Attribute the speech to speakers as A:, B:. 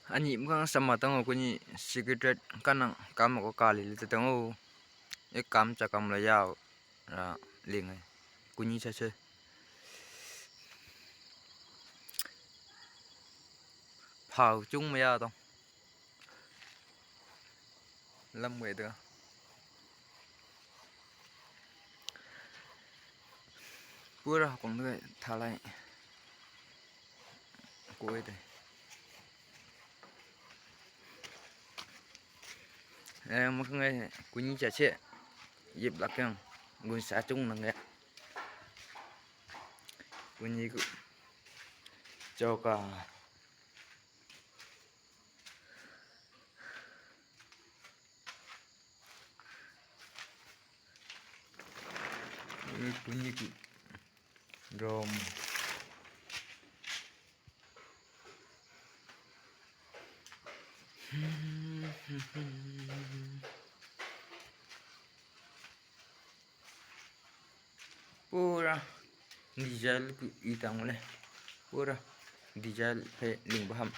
A: Ani mga sama tango kuni secret kanang kam ko kali le tango e kam cha kam la yao ra ling ai kuni cha che phao chung ma ya tong lam we de pura kong de tha lai koi de mà nghe kuni cha che yip lak yang gun sa chung nang ya kuni ku cho ka kuni ku rom pura dijal ku itang le pura dijal pe ling baham